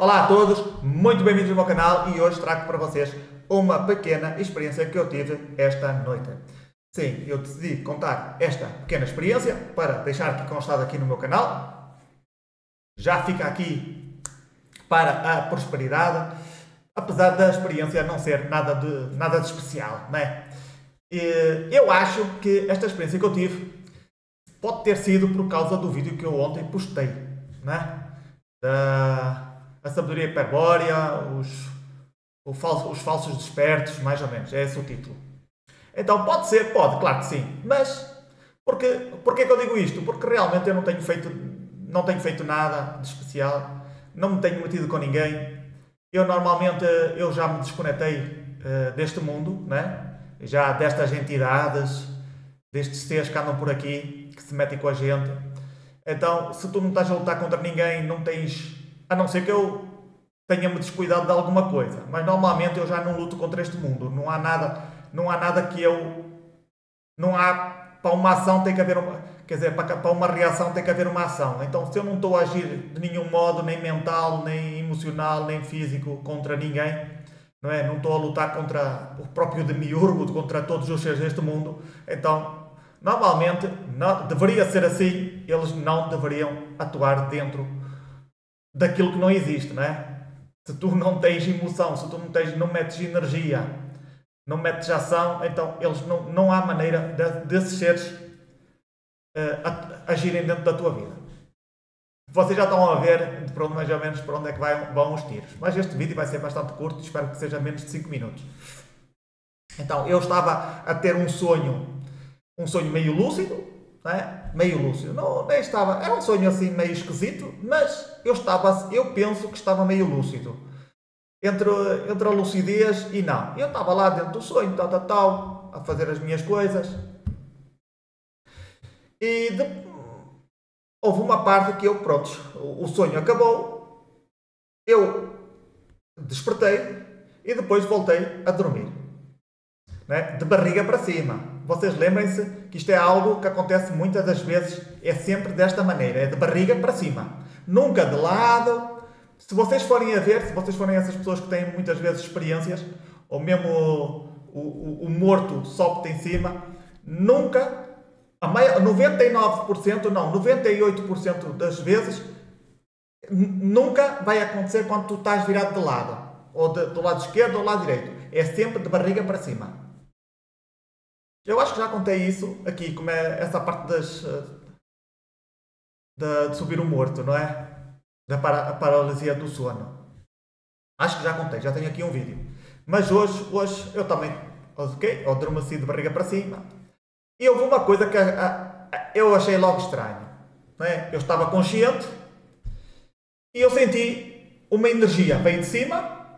Olá a todos, muito bem-vindos ao meu canal e hoje trago para vocês uma pequena experiência que eu tive esta noite. Sim, eu decidi contar esta pequena experiência para deixar aqui constado aqui no meu canal. Já fica aqui para a prosperidade, apesar da experiência não ser nada de especial, não é? Eu acho que esta experiência que eu tive pode ter sido por causa do vídeo que eu ontem postei, não é? A sabedoria hiperbórea, os falsos despertos, mais ou menos, é esse o título. Então pode ser, pode, claro que sim, mas porquê que eu digo isto? Porque realmente eu não tenho feito nada de especial, não me tenho metido com ninguém, eu já me desconectei deste mundo, né? Já destas entidades, destes seres que andam por aqui, que se metem com a gente. Então, se tu não estás a lutar contra ninguém, não tens... A não ser que eu tenha-me descuidado de alguma coisa. Mas normalmente eu já não luto contra este mundo. Não há nada que eu... Não há... Para uma ação tem que haver uma... Quer dizer, para uma reação tem que haver uma ação. Então, se eu não estou a agir de nenhum modo, nem mental, nem emocional, nem físico, contra ninguém, não é? Não estou a lutar contra o próprio demiurgo, contra todos os seres deste mundo, então... Normalmente, não, deveria ser assim, eles não deveriam atuar dentro daquilo que não existe, não é? Se tu não tens emoção, se tu não metes energia, não metes ação, então eles não há maneira desses seres agirem dentro da tua vida. Vocês já estão a ver mais ou menos para onde é que vão os tiros. Mas este vídeo vai ser bastante curto, espero que seja menos de 5 minutos. Então, eu estava a ter um sonho meio lúcido, né? Meio lúcido, não, nem estava, era um sonho assim meio esquisito, mas eu penso que estava meio lúcido, entre a lucidez e não. Eu estava lá dentro do sonho, tal, a fazer as minhas coisas, e houve uma parte que o sonho acabou, eu despertei e depois voltei a dormir, né? De barriga para cima. Vocês lembrem-se que isto é algo que acontece muitas das vezes, é sempre desta maneira, é de barriga para cima. Nunca de lado. Se vocês forem essas pessoas que têm muitas vezes experiências, ou mesmo o morto sobe em cima, nunca, 99%, não, 98% das vezes, nunca vai acontecer quando tu estás virado de lado, ou do lado esquerdo ou do lado direito. É sempre de barriga para cima. Eu acho que já contei isso aqui, como é essa parte de subir o morto, não é? Da paralisia do sono. Acho que já contei, já tenho aqui um vídeo. Mas hoje eu também, ok, eu adormeci de barriga para cima. E houve uma coisa que eu achei logo estranho, não é? Eu estava consciente e eu senti uma energia bem de cima,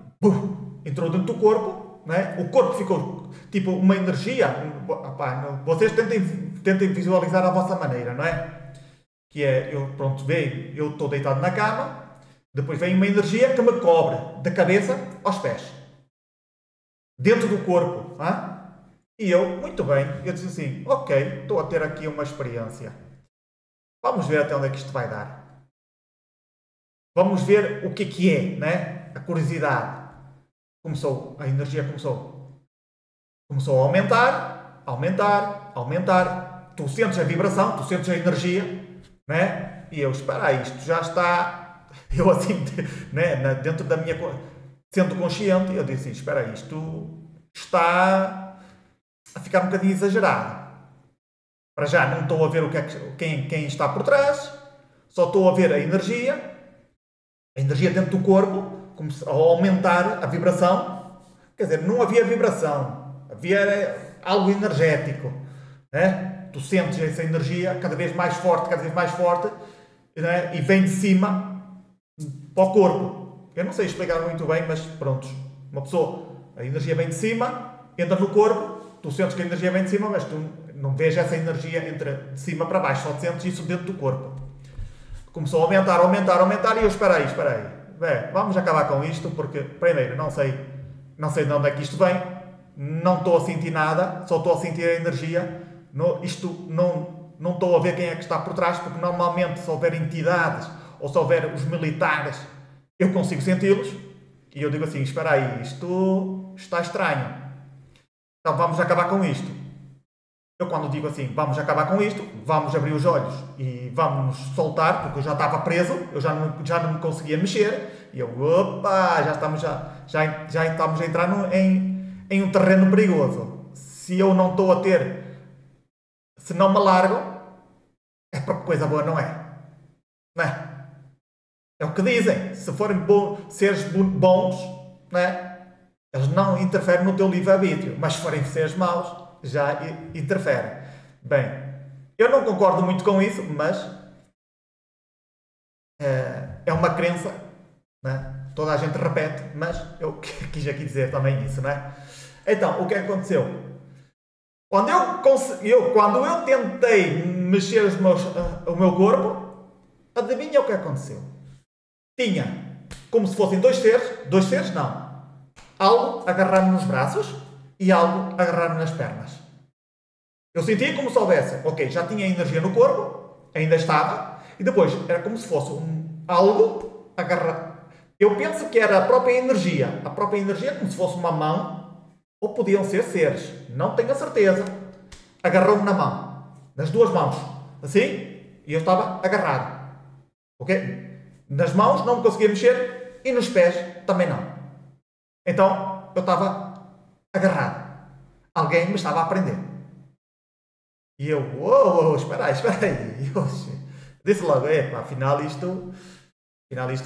entrou dentro do corpo, não é? O corpo ficou tipo uma energia. Vocês tentem visualizar à vossa maneira, não é? Que é, eu estou deitado na cama, depois vem uma energia que me cobre da cabeça aos pés, dentro do corpo, e eu, muito bem, eu disse assim, ok, estou a ter aqui uma experiência, vamos ver até onde é que isto vai dar, vamos ver o que é, né? A curiosidade, a energia começou a aumentar, tu sentes a vibração, tu sentes a energia, né? E eu, espera aí, isto já está, eu assim, né? Dentro da minha, sendo consciente, eu disse, espera aí, isto está a ficar um bocadinho exagerado. Para já não estou a ver quem está por trás, só estou a ver a energia dentro do corpo, a aumentar a vibração, quer dizer, não havia vibração, havia algo energético, né? Tu sentes essa energia cada vez mais forte, né? E vem de cima para o corpo. Eu não sei explicar muito bem, mas pronto, a energia vem de cima, entra no corpo, tu sentes que a energia vem de cima, mas tu não vês essa energia de cima para baixo, só sentes isso dentro do corpo. Começou a aumentar e eu, espera aí, vamos acabar com isto, porque primeiro não sei de onde é que isto vem, não estou a sentir nada, só estou a sentir a energia, não estou a ver quem é que está por trás, porque normalmente se houver entidades ou se houver os militares, eu consigo senti-los e eu digo assim, espera aí, isto está estranho. Então vamos acabar com isto. Eu quando digo assim, vamos acabar com isto, vamos abrir os olhos e vamos nos soltar, porque eu já estava preso, eu já não me conseguia mexer, e eu, opa, já estamos a entrar em um terreno perigoso. Se eu não estou a ter, se não me largo, é porque coisa boa não é. Não é? É o que dizem, se forem seres bons, não é? Eles não interferem no teu livre-arbítrio, mas se forem seres maus, já interfere. Bem, eu não concordo muito com isso, mas é uma crença, né? Toda a gente repete, mas eu quis aqui dizer também isso, né? Então, o que aconteceu? Quando eu tentei mexer o meu corpo, adivinha o que aconteceu? Tinha como se fossem dois seres não, algo agarrar-me nos braços e algo agarrar-me nas pernas. Eu sentia como se houvesse, ok, já tinha energia no corpo, ainda estava, e depois era como se fosse algo agarrar. Eu penso que era a própria energia como se fosse uma mão, ou podiam ser seres, não tenho a certeza. Agarrou-me na mão, nas duas mãos, assim, e eu estava agarrado, ok? Nas mãos não me conseguia mexer e nos pés também não. Então eu estava agarrado. Alguém me estava a prender. E eu, espera aí. Eu disse logo, afinal isto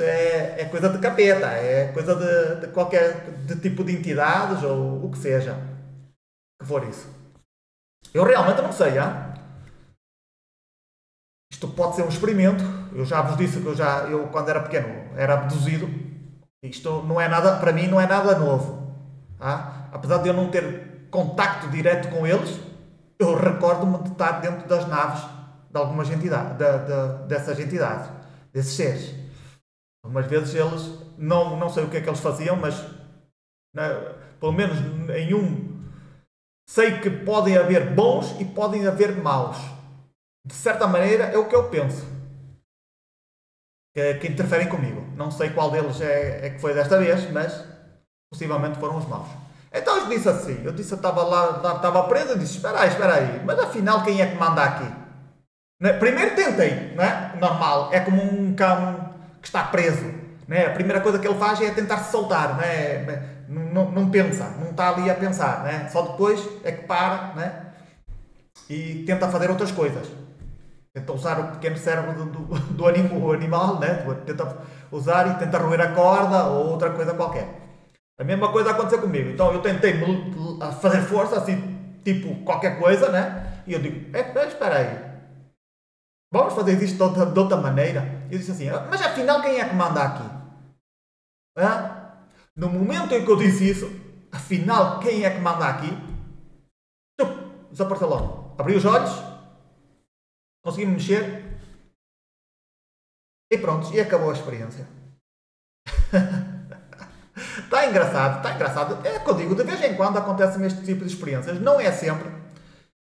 é coisa de capeta, é coisa de qualquer tipo de entidades ou o que seja. Que for isso. Eu realmente não sei, Isto pode ser um experimento. Eu já vos disse que eu quando era pequeno era abduzido. Isto não é nada, para mim não é nada novo. Apesar de eu não ter contacto direto com eles, eu recordo-me de estar dentro das naves de algumas entidades, dessas entidades, desses seres. Algumas vezes eles, não sei o que é que eles faziam, mas pelo menos em sei que podem haver bons e podem haver maus. De certa maneira é o que eu penso. Que interferem comigo. Não sei qual deles é que foi desta vez, mas possivelmente foram os maus. Então eu disse assim, eu estava lá, estava preso, eu disse, espera aí, mas afinal quem é que manda aqui? Primeiro tentei, não é? Normal, é como um cão que está preso, não é? A primeira coisa que ele faz é tentar se soltar, não é? Não pensa, não está ali a pensar, não é? Só depois é que para, não é? E tenta fazer outras coisas. Tenta usar o pequeno cérebro do animal, né? Tenta usar e tenta roer a corda ou outra coisa qualquer. A mesma coisa aconteceu comigo. Então eu tentei fazer força, assim, tipo qualquer coisa, né? E eu digo, espera aí. Vamos fazer isto de outra maneira? E eu disse assim, mas afinal quem é que manda aqui? No momento em que eu disse isso, afinal quem é que manda aqui? Desapareceu logo. Abri os olhos, consegui me mexer e pronto, e acabou a experiência. Está engraçado. É o que eu digo, de vez em quando acontecem este tipo de experiências. Não é sempre.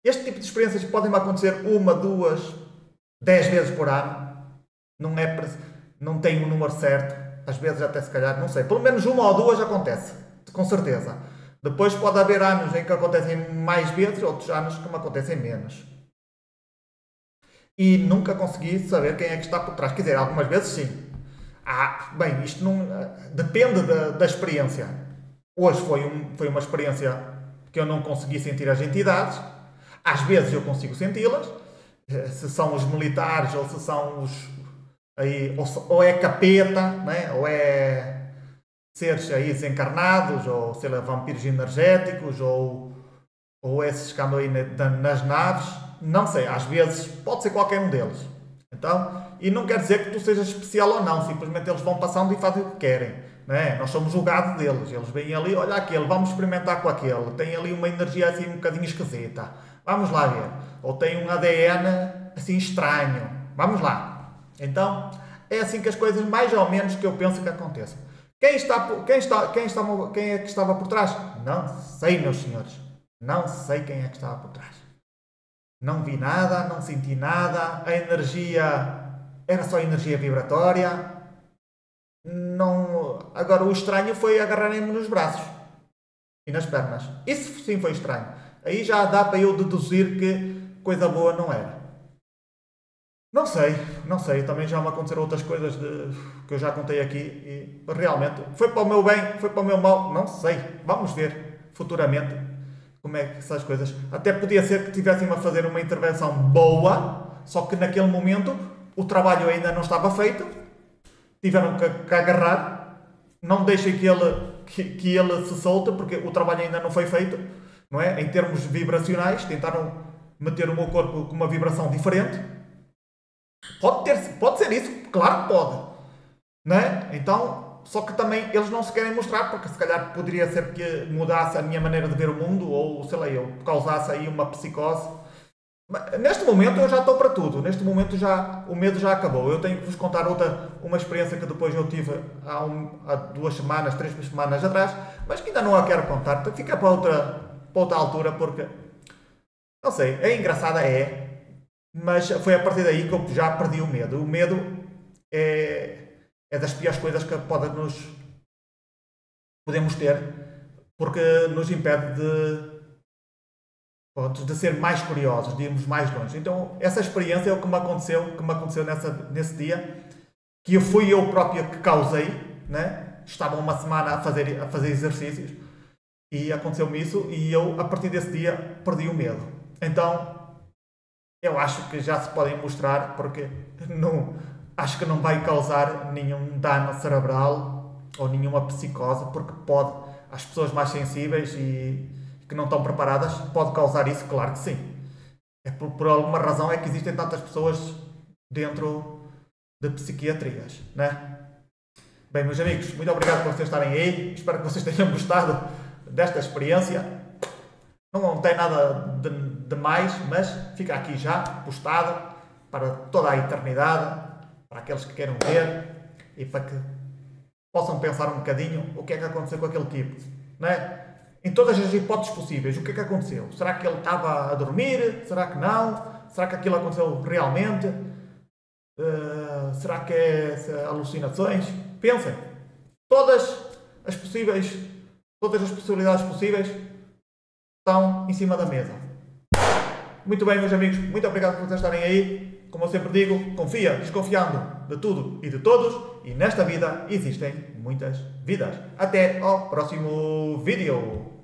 Este tipo de experiências podem acontecer 1, 2, 10 vezes por ano. Não tem um número certo. Às vezes até se calhar, não sei. Pelo menos 1 ou 2 acontece. Com certeza. Depois pode haver anos em que acontecem mais vezes, outros anos que me acontecem menos. E nunca consegui saber quem é que está por trás. Quer dizer, algumas vezes sim. Bem, isto não depende da experiência. Hoje foi uma experiência que eu não consegui sentir as entidades. Às vezes eu consigo senti-las. Se são os militares ou se são os aí, ou é capeta, né? Ou é seres aí desencarnados, ou sei lá, vampiros energéticos, ou esses que andam aí nas naves. Não sei, às vezes pode ser qualquer um deles. Então, e não quer dizer que tu sejas especial ou não, simplesmente eles vão passando e fazem o que querem. Né? Nós somos o gado deles, eles vêm ali, olha aquele, vamos experimentar com aquele, tem ali uma energia assim um bocadinho esquisita, vamos lá ver. Ou tem um ADN assim estranho, vamos lá. Então, é assim que as coisas mais ou menos que eu penso que aconteçam. Quem é que estava por trás? Não sei, meus senhores. Não sei quem é que estava por trás. Não vi nada, não senti nada, a energia era só energia vibratória. Não... Agora, o estranho foi agarrarem-me nos braços e nas pernas. Isso sim foi estranho. Aí já dá para eu deduzir que coisa boa não era. Não sei, não sei. Também já me aconteceram outras coisas que eu já contei aqui e realmente foi para o meu bem, foi para o meu mal. Não sei. Vamos ver futuramente como é que essas coisas. Até podia ser que tivessem a fazer uma intervenção boa, só que naquele momento o trabalho ainda não estava feito. Tiveram que agarrar. Não deixem que ele se solte, porque o trabalho ainda não foi feito, não é? Em termos vibracionais, tentaram meter o meu corpo com uma vibração diferente. Pode ser isso, claro que pode, não é? Então, só que também eles não se querem mostrar, porque se calhar poderia ser que mudasse a minha maneira de ver o mundo, ou sei lá, eu causasse aí uma psicose. Mas, neste momento eu já estou para tudo, neste momento já o medo já acabou. Eu tenho que vos contar uma experiência que depois eu tive há 2 semanas, 3 semanas atrás, mas que ainda não a quero contar, fica para outra altura, porque, não sei, é engraçada, mas foi a partir daí que eu já perdi o medo. O medo é das piores coisas que podemos ter, porque nos impede de ser mais curiosos, de irmos mais longe. Então, essa experiência é o que me aconteceu nesse dia, que fui eu próprio que causei, né? Estava uma semana a fazer exercícios e aconteceu-me isso, e eu, a partir desse dia, perdi o medo. Então, eu acho que já se podem mostrar, porque não, acho que não vai causar nenhum dano cerebral ou nenhuma psicose, porque pode, às pessoas mais sensíveis e que não estão preparadas, pode causar isso, claro que sim. É por alguma razão é que existem tantas pessoas dentro de psiquiatrias, né? Bem, meus amigos, muito obrigado por vocês estarem aí. Espero que vocês tenham gostado desta experiência. Não tem nada de mais, mas fica aqui já postado para toda a eternidade, para aqueles que queiram ver e para que possam pensar um bocadinho o que é que aconteceu com aquele tipo, não é? Em todas as hipóteses possíveis, o que é que aconteceu? Será que ele estava a dormir? Será que não? Será que aquilo aconteceu realmente? Será que é alucinações? Pensem. Todas as possibilidades possíveis estão em cima da mesa. Muito bem, meus amigos, muito obrigado por vocês estarem aí. Como eu sempre digo, confia, desconfiando de tudo e de todos, e nesta vida existem muitas vidas. Até ao próximo vídeo.